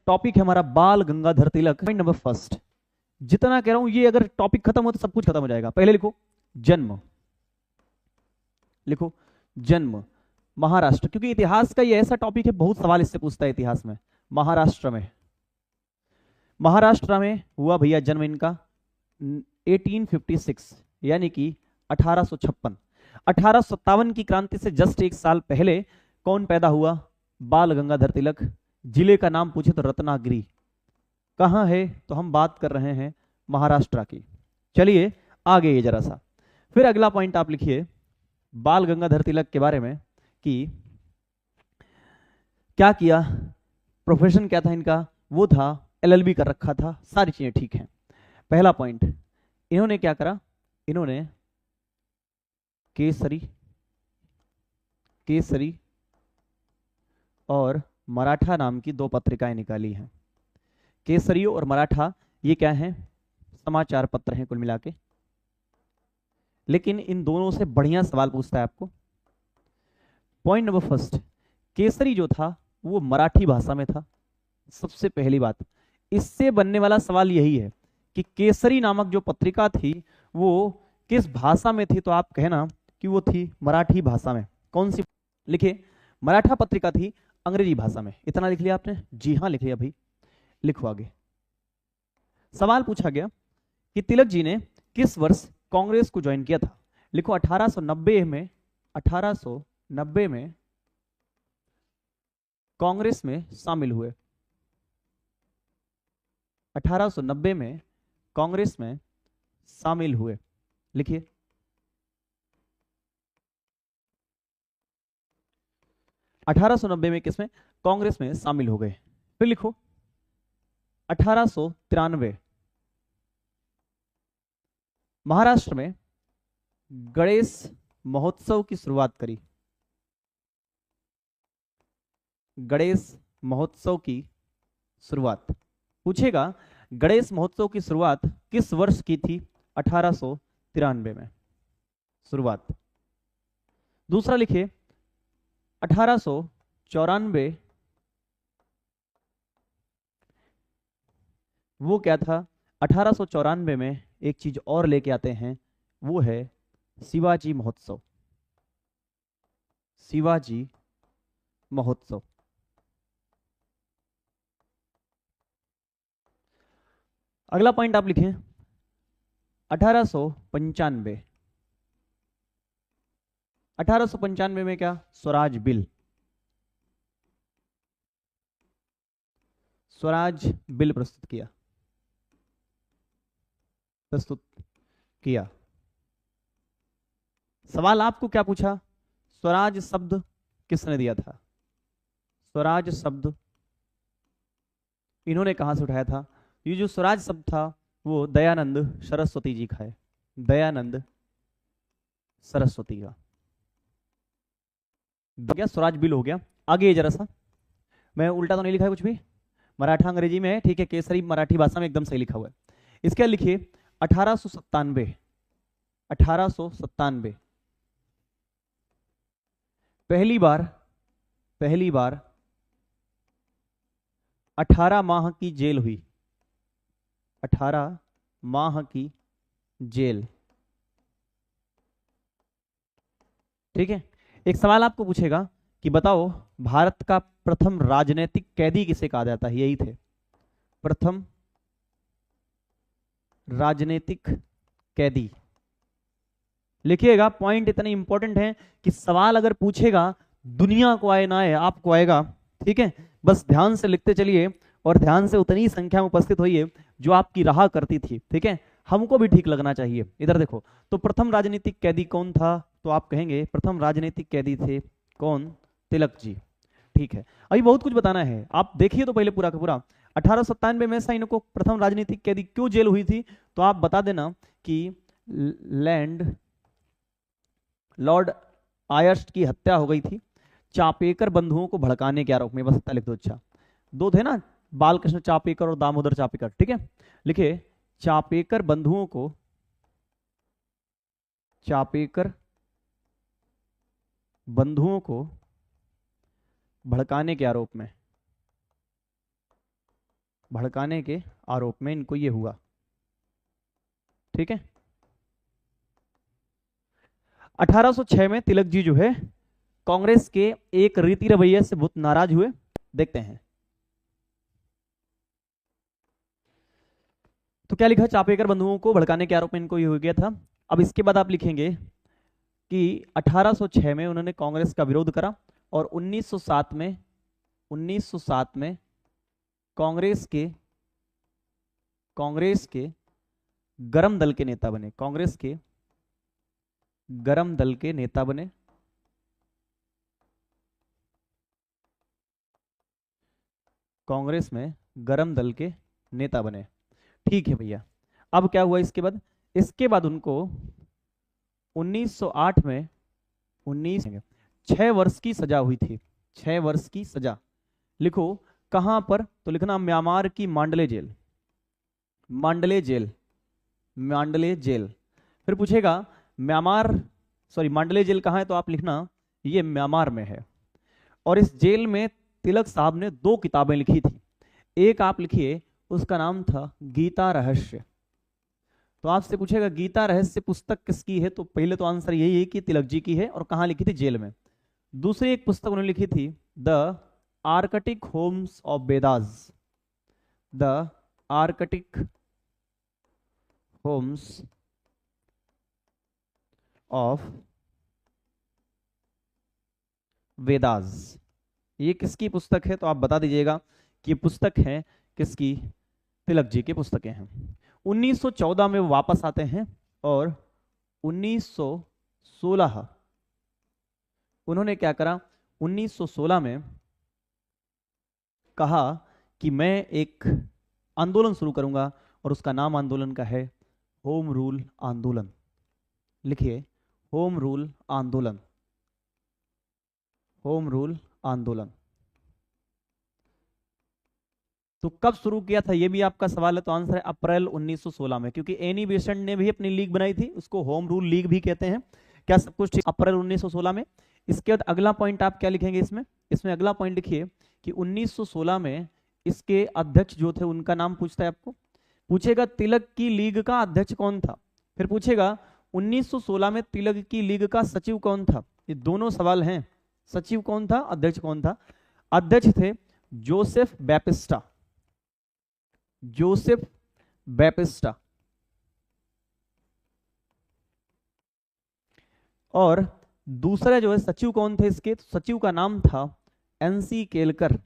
Topic है हमारा बाल Gangadhar Tilak. Point number first, जितना कह रहा हूं ये अगर टॉपिक खत्म हो तो सब कुछ खत्म हो जाएगा। पहले लिखो जन्म, लिखो जन्म महाराष्ट्र, क्योंकि इतिहास का ये ऐसा टॉपिक है बहुत सवाल इससे पूछता है इतिहास में। महाराष्ट्र में हुआ भैया जन्म इनका 1856 यानी कि 1856। 1857 की क्रांति से जस्ट एक साल पहले कौन पैदा हुआ? बाल गंगाधर तिलक। जिले का नाम पूछे तो रत्नागिरी। कहां है? तो हम बात कर रहे हैं महाराष्ट्र की। चलिए आगे ये जरा सा, फिर अगला पॉइंट आप लिखिए बाल गंगाधर तिलक के बारे में कि क्या किया, प्रोफेशन क्या था इनका? वो था एलएलबी कर रखा था, सारी चीजें ठीक हैं। पहला पॉइंट, इन्होंने क्या करा? इन्होंने केसरी और मराठा नाम की दो पत्रिकाएं निकाली हैं। केसरी और मराठा ये क्या हैं? समाचार पत्र हैं कुल मिला के। लेकिन इन दोनों से बढ़िया सवाल पूछता है आपको। पॉइंट नंबर फर्स्ट, केसरी जो था वो मराठी भाषा में था। सबसे पहली बात, इससे बनने वाला सवाल यही है कि केसरी नामक जो पत्रिका थी वो किस भाषा में थी? तो आप कहना कि वो थी मराठी भाषा में। कौन सी? लिखिए मराठा पत्रिका थी अंग्रेजी भाषा में। इतना लिख लिया आपने? जी हाँ लिख लिया। भाई लिखो आगे। सवाल पूछा गया कि तिलक जी ने किस वर्ष कांग्रेस को ज्वाइन किया था? लिखो 1890 में। 1890 में कांग्रेस में शामिल हुए। 1890 में कांग्रेस में शामिल हुए। लिखिए 1890 में किसमें? कांग्रेस में शामिल हो गए। फिर लिखो 1893 महाराष्ट्र में गणेश महोत्सव की शुरुआत करी। गणेश महोत्सव की शुरुआत पूछेगा, गणेश महोत्सव की शुरुआत किस वर्ष की थी? 1893 में शुरुआत। दूसरा लिखिए 1894 वो क्या था? 1894 में एक चीज और लेके आते हैं, वो है शिवाजी महोत्सव। शिवाजी महोत्सव। अगला पॉइंट आप लिखें 1895। 1895 में क्या? स्वराज बिल। स्वराज बिल प्रस्तुत किया। सवाल आपको क्या पूछा? स्वराज शब्द किसने दिया था? स्वराज शब्द इन्होंने कहां से उठाया था? ये जो स्वराज शब्द था वो दयानंद सरस्वती जी का है। दयानंद सरस्वती का। क्या स्वराज बिल हो गया। आगे जरा सा, मैं उल्टा तो नहीं लिखा है कुछ भी, मराठा अंग्रेजी में है, ठीक है। केसरी मराठी भाषा में एकदम सही लिखा हुआ है। इसके लिखिए 1897। 1897 पहली बार 18 माह की जेल हुई। 18 माह की जेल, ठीक है। एक सवाल आपको पूछेगा कि बताओ भारत का प्रथम राजनीतिक कैदी किसे कहा जाता है? यही थे प्रथम राजनीतिक कैदी। लिखिएगा, पॉइंट इतने इंपॉर्टेंट हैं कि सवाल अगर पूछेगा, दुनिया को आए ना आए आपको आएगा, ठीक है। बस ध्यान से लिखते चलिए और ध्यान से उतनी संख्या में उपस्थित होइए जो आपकी रहा करती थी, ठीक है। हमको भी ठीक लगना चाहिए। इधर देखो, तो प्रथम राजनीतिक कैदी कौन था? तो आप कहेंगे प्रथम राजनीतिक कैदी थे कौन? तिलक जी, ठीक है। अभी बहुत कुछ बताना है, आप देखिए तो पहले पूरा का पूरा। 1897 में ऐसा इनको प्रथम राजनीतिक कैदी क्यों जेल हुई थी? तो आप बता देना कि लॉर्ड आयर्स्ट की हत्या हो गई थी चापेकर बंधुओं को भड़काने के आरोप में। बस इतना लिख दो। अच्छा, दो थे ना, बालकृष्ण चापेकर और दामोदर चापेकर, ठीक है। लिखे चापेकर बंधुओं को भड़काने के आरोप में भड़काने के आरोप में इनको ये हुआ। ठीक है। 1806 में तिलक जी जो है कांग्रेस के एक रीति रवैये से बहुत नाराज हुए। देखते हैं तो क्या लिखा, चापेकर बंधुओं को भड़काने के आरोप में इनको ये हो गया था। अब इसके बाद आप लिखेंगे कि 1806 में उन्होंने कांग्रेस का विरोध करा और 1907 में कांग्रेस के गरम दल के नेता बने। कांग्रेस के गरम दल के नेता बने। कांग्रेस में गरम दल के नेता बने। ठीक है भैया। अब क्या हुआ इसके बाद? इसके बाद उनको 1908 में 6 वर्ष की सजा हुई थी। 6 वर्ष की सजा। लिखो कहां पर, तो लिखना म्यांमार की मांडले जेल। मांडले जेल, मांडले जेल। फिर पूछेगा मांडले जेल कहां है, तो आप लिखना ये म्यांमार में है। और इस जेल में तिलक साहब ने 2 किताबें लिखी थी। एक आप लिखिए, उसका नाम था गीता रहस्य। तो आपसे पूछेगा गीता रहस्य पुस्तक किसकी है, तो पहले तो आंसर यही है कि तिलक जी की है। और कहां लिखी थी? जेल में। दूसरी एक पुस्तक उन्होंने लिखी थी the Arctic Holmes of Vedas. The Arctic Holmes of Vedas. ये किसकी पुस्तक है, तो आप बता दीजिएगा कि ये पुस्तक है किसकी? तिलक जी की पुस्तकें हैं। 1914 में वो वापस आते हैं और 1916 उन्होंने क्या करा? 1916 में कहा कि मैं एक आंदोलन शुरू करूंगा और उसका नाम आंदोलन का है होम रूल आंदोलन। लिखिए होम रूल आंदोलन। होम रूल आंदोलन। तो कब शुरू किया था ये भी आपका सवाल है, तो आंसर है अप्रैल 1916 में, क्योंकि एनी बेसेंट ने भी अपनी लीग बनाई थी, उसको होम रूल लीग भी कहते हैं। क्या सब कुछ ठीक? अप्रैल 1916 में। इसके बाद अगला पॉइंट आप क्या लिखेंगे इसमें अगला पॉइंट लिखिए कि 1916 में इसके अध्यक्ष जो थे उनका नाम पूछता है आपको। पूछेगा तिलक की लीग का अध्यक्ष कौन था। फिर पूछेगा 1916 में तिलक की लीग का सचिव कौन था। ये दोनों सवाल हैं। सचिव कौन था, अध्यक्ष कौन था? अध्यक्ष थे जोसेफ बैपिस्टा। जोसेफ बैपिस्टा। और दूसरा जो है सचिव कौन थे इसके, तो सचिव का नाम था एनसी केलकर।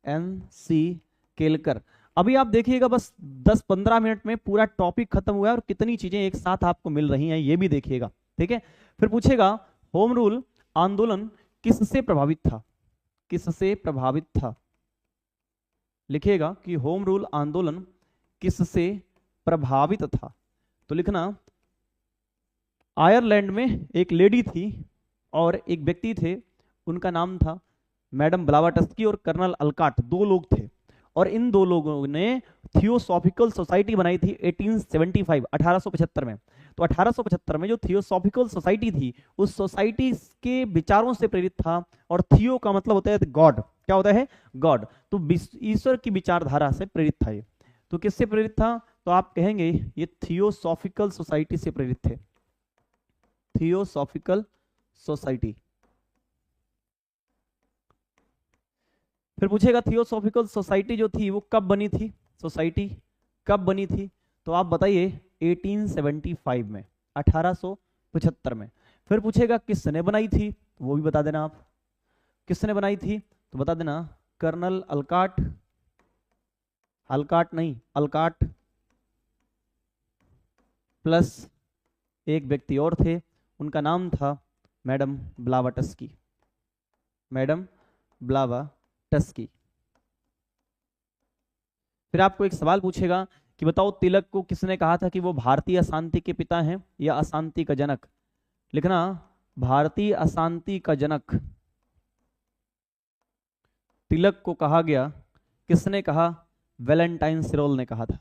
एनसी केलकर। अभी आप देखिएगा बस 10-15 मिनट में पूरा टॉपिक खत्म हुआ है और कितनी चीजें एक साथ आपको मिल रही हैं ये भी देखिएगा। ठीक है। फिर पूछेगा होम रूल आंदोलन किससे प्रभावित था। किससे प्रभावित था? लिखिएगा कि होम रूल आंदोलन किससे प्रभावित था। तो लिखना आयरलैंड में एक लेडी थी और एक व्यक्ति थे, उनका नाम था मैडम ब्लावाटस्की और कर्नल अलकाट। 2 लोग थे और इन 2 लोगों ने थियोसॉफिकल सोसाइटी बनाई थी 1875 में। तो 1875 में जो थियोसॉफिकल सोसाइटी थी उस सोसाइटी के विचारों से प्रेरित था। और थियो का मतलब होता है गॉड। क्या होता है? गॉड। तो ईश्वर की विचारधारा से प्रेरित था ये। तो किससे प्रेरित था? तो आप कहेंगे ये थियोसॉफिकल सोसाइटी से प्रेरित थे। Theosophical society. फिर पूछेगा थियोसॉफिकल सोसाइटी जो थी वो कब बनी थी। सोसाइटी कब बनी थी, तो आप बताइए 1875 में, 1875 में। फिर पूछेगा किसने बनाई थी, वो भी बता देना आप। किसने बनाई थी तो बता देना कर्नल अलकाट। अलकाट नहीं, अलकाट प्लस एक व्यक्ति और थे, उनका नाम था मैडम ब्लावाटस्की। मैडम ब्लावाटस्की। फिर आपको एक सवाल पूछेगा कि बताओ तिलक को किसने कहा था कि वो भारतीय अशांति के पिता हैं या अशांति का जनक। लिखना भारतीय अशांति का जनक तिलक को कहा गया। किसने कहा? वैलेंटाइन सिरोल ने कहा था।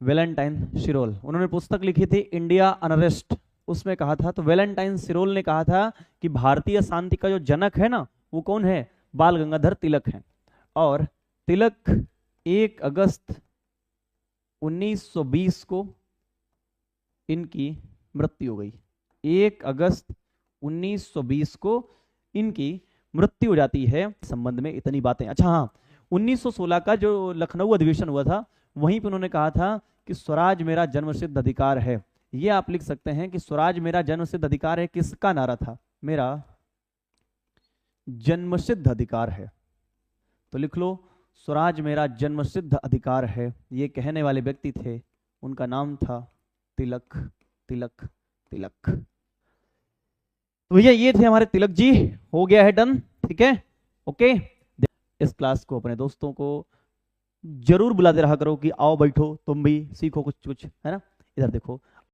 वैलेंटाइन सिरोल। उन्होंने पुस्तक लिखी थी इंडिया अनरेस्ट। उसमें कहा था, तो वैलेंटाइन सिरोल ने कहा था कि भारतीय शांति का जो जनक है ना वो कौन है, बाल गंगाधर तिलक है। और तिलक 1 अगस्त 1920 को इनकी मृत्यु हो गई। 1 अगस्त 1920 को इनकी मृत्यु हो जाती है। संबंध में इतनी बातें। अच्छा हाँ, 1916 का जो लखनऊ अधिवेशन हुआ था वहीं पे उन्होंने कहा था कि स्वराज मेरा जन्मसिद्ध अधिकार है। ये आप लिख सकते हैं कि स्वराज मेरा जन्मसिद्ध अधिकार है। किसका नारा था, मेरा जन्मसिद्ध अधिकार है। तो लिख लो, स्वराज मेरा जन्मसिद्ध अधिकार है। ये कहने वाले व्यक्ति थे, उनका नाम था तिलक, तिलक, तिलक। तो भैया ये थे हमारे तिलक जी। हो गया है डन, ठीक है, ओके। इस क्लास को अपने दोस्तों को जरूर बुलाते रहा करो कि आओ बैठो तुम भी सीखो कुछ कुछ, है ना। इधर देखो,